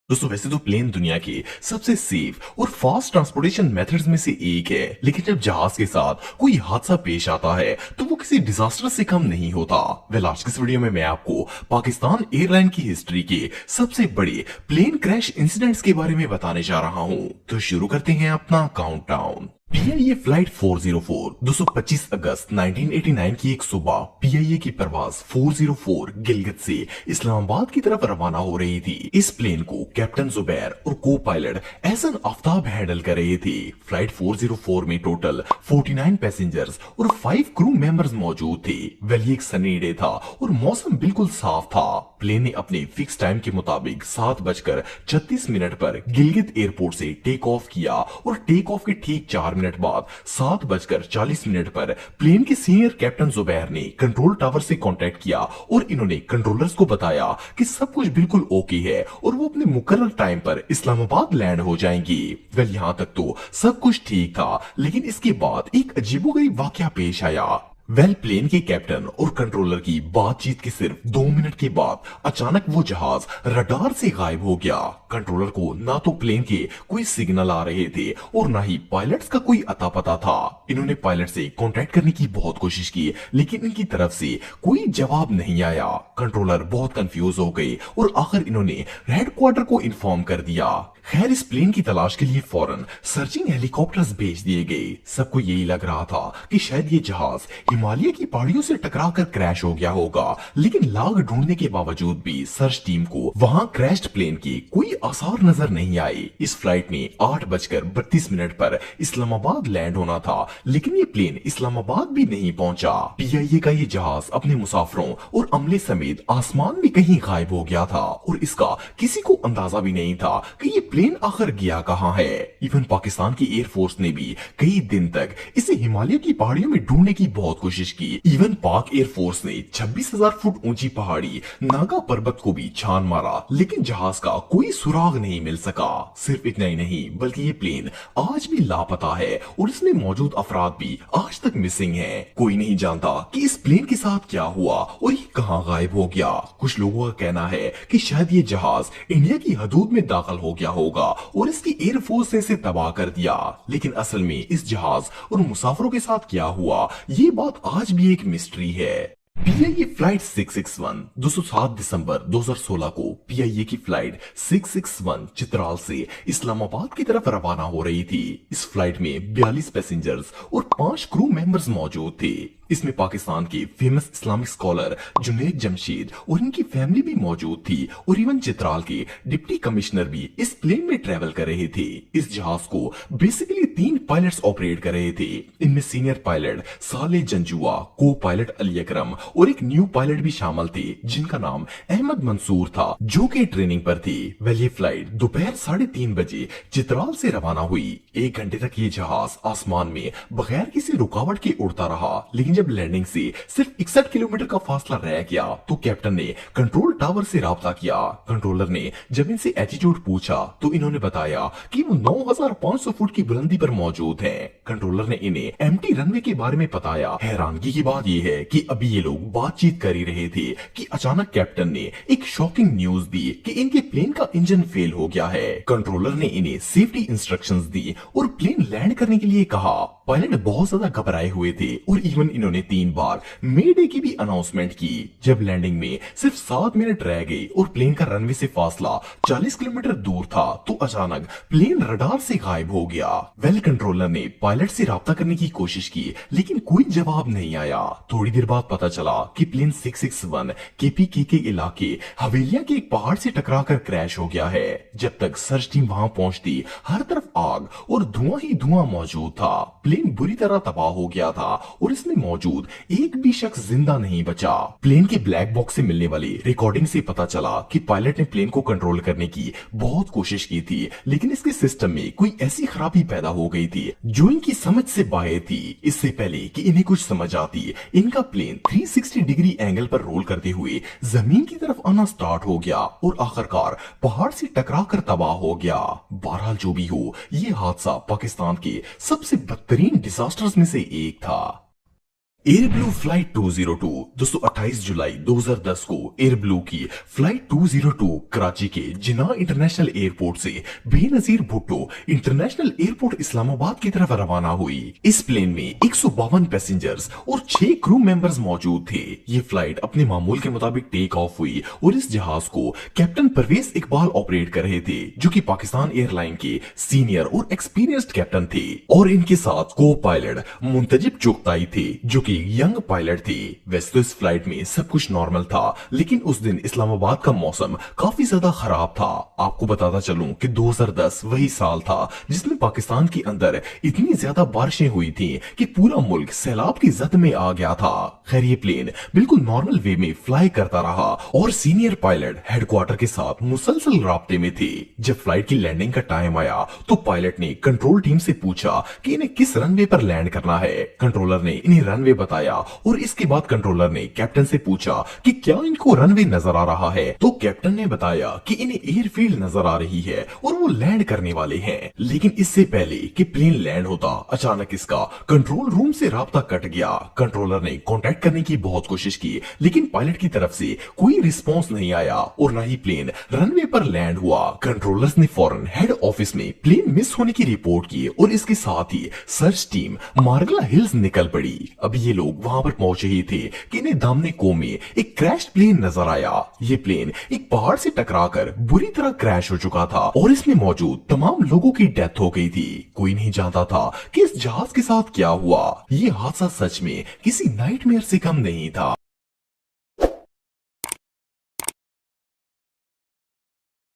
दोस्तों वैसे तो प्लेन दुनिया के सबसे सेफ और फास्ट ट्रांसपोर्टेशन मेथड्स में से एक है, लेकिन जब जहाज के साथ कोई हादसा पेश आता है तो वो किसी डिजास्टर से कम नहीं होता। आज की इस वीडियो में मैं आपको पाकिस्तान एयरलाइन की हिस्ट्री के सबसे बड़े प्लेन क्रैश इंसिडेंट्स के बारे में बताने जा रहा हूं। तो शुरू करते हैं अपना काउंटडाउन। पीआईए फ्लाइट 404 225 अगस्त 1989 की एक सुबह पीआईए की परवाज 404 गिलगित से इस्लामाबाद की तरफ रवाना हो रही थी। इस प्लेन को कैप्टन जुबैर और को पायलट एहसन आफ्ताब हैंडल कर रहे थे। फ्लाइट 404 में टोटल 49 पैसेंजर्स और 5 क्रू मेंबर्स मौजूद थे। ये एक सनी डे था और मौसम बिल्कुल साफ था। प्लेन ने अपने फिक्स टाइम के मुताबिक 7:36 पर गिलगित एयरपोर्ट से टेक ऑफ किया और टेक ऑफ के ठीक 4 मिनट बाद 7:40 पर प्लेन के सीनियर कैप्टन जुबैर ने कंट्रोल टावर से कांटेक्ट किया और इन्होंने कंट्रोलर्स को बताया कि सब कुछ बिल्कुल ओके है और वो अपने मुकर्रर टाइम पर इस्लामाबाद लैंड हो जाएंगी। यहां तक तो सब कुछ ठीक था, लेकिन इसके बाद एक अजीबोगरीब वाकया पेश आया। प्लेन के कैप्टन और कंट्रोलर की बातचीत के सिर्फ 2 मिनट के बाद अचानक वो जहाज रडार से गायब हो गया। कंट्रोलर को ना तो प्लेन के कोई सिग्नल आ रहे थे और ना ही पायलट्स का कोई अता पता था। इन्होंने पायलट से कांटेक्ट करने की बहुत कोशिश की, लेकिन इनकी तरफ से कोई जवाब नहीं आया। कंट्रोलर बहुत कंफ्यूज हो गए और आखिर इन्होंने हेडक्वार्टर को इन्फॉर्म कर दिया। खैर, इस प्लेन की तलाश के लिए फौरन सर्चिंग हेलीकॉप्टर्स भेज दिए गए। सबको यही लग रहा था कि शायद ये जहाज हिमालय की पहाड़ियों से टकराकर क्रैश हो गया होगा, लेकिन लाख ढूंढने के बावजूद भी सर्च टीम को वहां क्रैश्ड प्लेन की कोई आसार नजर नहीं आए। इस फ्लाइट में 8:32 पर इस्लामाबाद लैंड होना था, लेकिन ये प्लेन इस्लामाबाद भी नहीं पहुंचा। पीआईए का ये जहाज अपने मुसाफिरों और अमले समेत आसमान में कहीं गायब हो गया था और इसका किसी को अंदाजा भी नहीं था कि ये प्लेन आखिर गया कहां है। इवन पाकिस्तान की एयरफोर्स ने भी कई दिन तक इसे हिमालय की पहाड़ियों में ढूंढने की बहुत कोशिश की। इवन पाक एयरफोर्स ने 26,000 फुट ऊंची पहाड़ी नागा पर्वत को भी छान मारा, लेकिन जहाज का कोई सुराग नहीं मिल सका। सिर्फ इतना ही नहीं, बल्कि ये प्लेन आज भी लापता है और इसमें मौजूद अफराद भी आज तक मिसिंग हैं। कोई नहीं जानता कि इस प्लेन के साथ क्या हुआ और ये कहां गायब हो गया। कुछ लोगों का कहना है कि शायद ये जहाज इंडिया की हदूद में दाखिल हो गया होगा और इसकी एयरफोर्स ने इसे तबाह कर दिया, लेकिन असल में इस जहाज और मुसाफिरों के साथ क्या हुआ, ये बात आज भी एक मिस्ट्री है। पीआईए फ्लाइट 661 207 दिसंबर 2016 को पीआईए की फ्लाइट 661 चित्राल से इस्लामाबाद की तरफ रवाना हो रही थी। इस फ्लाइट में 42 पैसेंजर्स और 5 क्रू मेंबर्स मौजूद थे। इसमें पाकिस्तान के famous Islamic scholar Junaid Jamshed और इनकी फैमिली भी मौजूद थी और इवन चित्राल के डिप्टी कमिश्नर भी इस प्लेन में ट्रेवल कर रहे थे। इस जहाज को बेसिकली 3 पायलट्स ऑपरेट कर रहे थे। इनमें सीनियर पायलट साले जंजुआ, को पायलट अली अकरम और एक न्यू पायलट भी शामिल थे जिनका नाम अहमद मंसूर था, जो कि ट्रेनिंग पर थी। ये फ्लाइट दोपहर 3:30 बजे चित्राल से रवाना हुई। 1 घंटे तक ये जहाज आसमान में बगैर किसी रुकावट के उड़ता रहा, लेकिन जब लैंडिंग से सिर्फ 61 किलोमीटर का फासला रह गया तो कैप्टन ने कंट्रोल टावर से राब्ता किया। कंट्रोलर ने जब इनसे एटीट्यूड पूछा तो इन्होंने बताया कि वो 9,500 फुट की बुलंदी पर मौजूद हैं। कंट्रोलर ने इन्हें एम्प्टी रनवे के बारे में बताया। हैरानगी की बात यह है कि अभी ये लोग बातचीत कर ही रहे थे कि अचानक कैप्टन ने एक शॉकिंग न्यूज दी कि इनके प्लेन का इंजन फेल हो गया है। कंट्रोलर ने इन्हें सेफ्टी इंस्ट्रक्शंस दी और प्लेन लैंड करने के लिए कहा। पायलट बहुत ज्यादा घबराए हुए थे और इवन इन्होंने 3 बार मे डे की भी अनाउंसमेंट की। जब लैंडिंग में सिर्फ 7 मिनट रह गए और प्लेन का रनवे से फासला 40 किलोमीटर दूर था तो अचानक प्लेन रडार से गायब हो गया। कंट्रोलर ने पायलट से राब्ता करने की कोशिश की, लेकिन कोई जवाब नहीं आया। थोड़ी देर बाद पता चला कि प्लेन 661 केपीके के इलाके हवेलिया के एक पहाड़ से टकराकर क्रैश हो गया है। जब तक सर्च टीम वहां पहुंचती हर तरफ आग और धुआं ही धुआं मौजूद था। प्लेन बुरी तरह तबाह हो गया था और इसमें मौजूद एक भी शख्स जिंदा नहीं बचा। प्लेन के ब्लैक बॉक्स से मिलने वाली रिकॉर्डिंग से पता चला कि पायलट ने प्लेन को कंट्रोल करने की बहुत कोशिश की थी, लेकिन इसके सिस्टम में कोई ऐसी खराबी पैदा हो गई थी जो इनकी समझ से बाहर थी। इससे पहले कि इन्हें कुछ समझ आती, इनका प्लेन 360 डिग्री एंगल पर रोल करते हुए जमीन की तरफ आना स्टार्ट हो गया और आखिरकार पहाड़ से टकराकर तबाह हो गया। बहरहाल जो भी हो, ये हादसा पाकिस्तान के सबसे बदतरीन डिजास्टर्स में से एक था। एयर ब्लू फ्लाइट 202 दोस्तों 28 जुलाई 2010 को एयर ब्लू की फ्लाइट 202 कराची के जिन्ना इंटरनेशनल एयरपोर्ट से बेनजीर भुट्टो इंटरनेशनल एयरपोर्ट इस्लामाबाद की तरफ रवाना हुई। इस प्लेन में 152 पैसेंजर्स और 6 क्रू मेंबर्स मौजूद थे। ये फ्लाइट अपने मामूल के मुताबिक टेक ऑफ हुई और इस जहाज को कैप्टन परवेज इकबाल ऑपरेट कर रहे थे, जो कि पाकिस्तान एयरलाइन के सीनियर और एक्सपीरियंस्ड कैप्टन थे, और इनके साथ को पायलट मुंतजिब चुगताई थे, जो कि यंग पायलट थी। वैसे तो इस फ्लाइट में सब कुछ नॉर्मल था, लेकिन उस दिन इस्लामाबाद का मौसम काफी ज्यादा खराब था। आपको बताता चलूं कि 2010 वही साल था जिसमें पाकिस्तान के अंदर इतनी ज्यादा बारिशें हुई थी कि पूरा मुल्क सैलाब की जद में आ गया था। खैर ये प्लेन बिल्कुल नॉर्मल वे में फ्लाई करता रहा और सीनियर पायलट हेडक्वार्टर के साथ मुसलसल राब्ते में थे। जब फ्लाइट की लैंडिंग का टाइम आया तो पायलट ने कंट्रोल टीम से पूछा कि इन्हें किस रनवे पर लैंड करना है। कंट्रोलर ने इन्हें रनवे बताया और इसके बाद कंट्रोलर ने कैप्टन से पूछा कि क्या इनको रनवे नजर आ रहा है, तो कैप्टन ने बताया कि इन्हें एयरफील्ड नजर आ रही है और वो लैंड करने वाले हैं। लेकिन इससे पहले कि प्लेन लैंड होता अचानक इसका कंट्रोल रूम से राब्ता कट गया। कंट्रोलर ने कांटेक्ट करने की बहुत कोशिश की, लेकिन पायलट की तरफ से कोई रिस्पांस नहीं आया और न ही प्लेन रनवे पर लैंड हुआ। कंट्रोलर्स ने फौरन हेड ऑफिस में प्लेन मिस होने की रिपोर्ट की और इसके साथ ही सर्च टीम मार्गला हिल्स निकल पड़ी। अब ये लोग वहां पर पहुंचे ही थे कि इन्हें दामने को में एक क्रैश प्लेन नजर आया। ये प्लेन एक पहाड़ से टकराकर बुरी तरह क्रैश हो चुका था और इसमें मौजूद तमाम लोगों की डेथ हो गई थी। कोई नहीं जानता था कि इस जहाज के साथ क्या हुआ। ये हादसा सच में किसी नाइटमेयर से कम नहीं था।